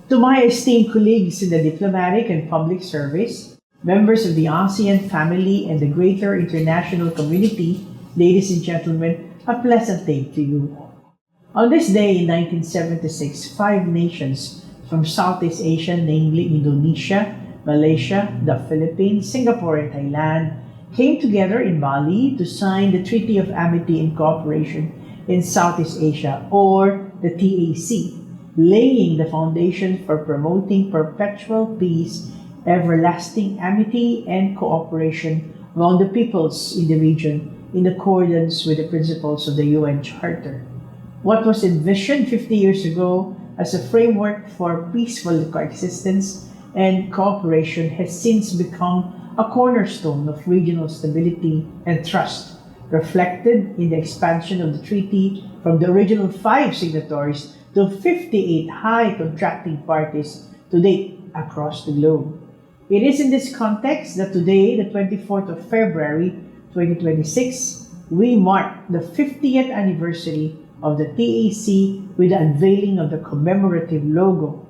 To my esteemed colleagues in the diplomatic and public service, members of the ASEAN family and the greater international community, ladies and gentlemen, a pleasant day to you all. On this day in 1976, five nations from Southeast Asia, namely Indonesia, Malaysia, the Philippines, Singapore, and Thailand, came together in Bali to sign the Treaty of Amity and Cooperation in Southeast Asia, or the TAC, laying the foundation for promoting perpetual peace, everlasting amity, and cooperation among the peoples in the region in accordance with the principles of the UN Charter. What was envisioned 50 years ago as a framework for peaceful coexistence and cooperation has since become a cornerstone of regional stability and trust, reflected in the expansion of the treaty from the original 5 signatories to 58 high contracting parties to date across the globe. It is in this context that today, the 24th of February 2026, we mark the 50th anniversary of the TAC with the unveiling of the commemorative logo.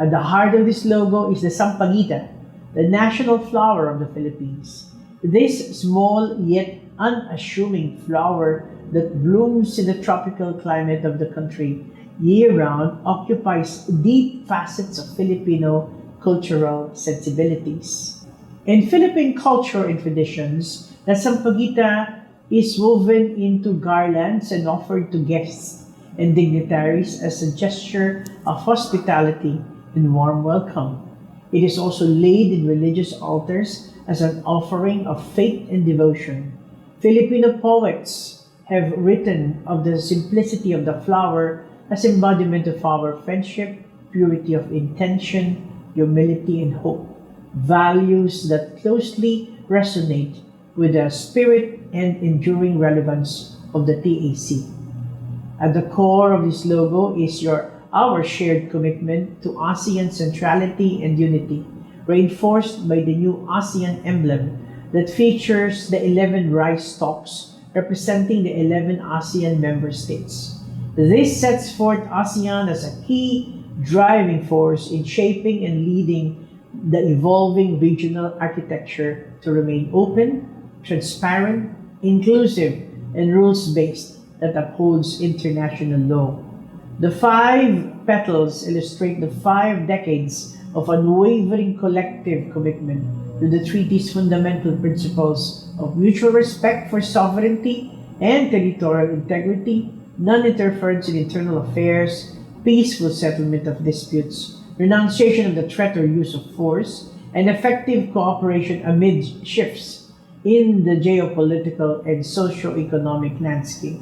At the heart of this logo is the sampaguita, the national flower of the Philippines. This small yet unassuming flower that blooms in the tropical climate of the country year-round occupies deep facets of Filipino cultural sensibilities. In Philippine culture and traditions, the sampaguita is woven into garlands and offered to guests and dignitaries as a gesture of hospitality and warm welcome. It is also laid in religious altars as an offering of faith and devotion. Filipino poets have written of the simplicity of the flower as embodiment of our friendship, purity of intention, humility, and hope, values that closely resonate with the spirit and enduring relevance of the TAC. At the core of this logo is our shared commitment to ASEAN centrality and unity, reinforced by the new ASEAN emblem that features the 11 rice stalks representing the 11 ASEAN member states. This sets forth ASEAN as a key driving force in shaping and leading the evolving regional architecture to remain open, transparent, inclusive, and rules-based that upholds international law. The 5 petals illustrate the 5 decades of unwavering collective commitment to the treaty's fundamental principles of mutual respect for sovereignty and territorial integrity, non-interference in internal affairs, peaceful settlement of disputes, renunciation of the threat or use of force, and effective cooperation amid shifts in the geopolitical and socio-economic landscape.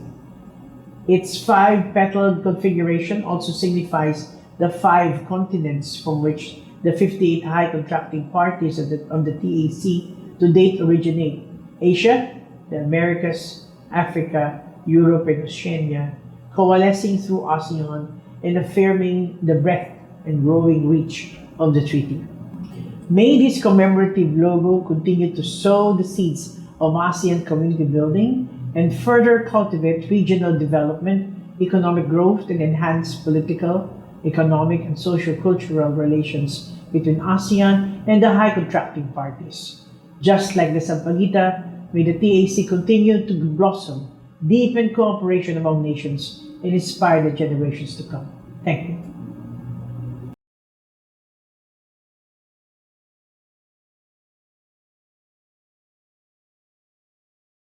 Its 5-petaled configuration also signifies the 5 continents from which the 58 high contracting parties of the TAC to date originate: Asia, the Americas, Africa, Europe, and Oceania, coalescing through ASEAN and affirming the breadth and growing reach of the treaty. May this commemorative logo continue to sow the seeds of ASEAN community building and further cultivate regional development, economic growth, and enhance political, economic, and socio-cultural relations between ASEAN and the high contracting parties. Just like the sampaguita, may the TAC continue to blossom, deepen cooperation among nations, and inspire the generations to come. Thank you.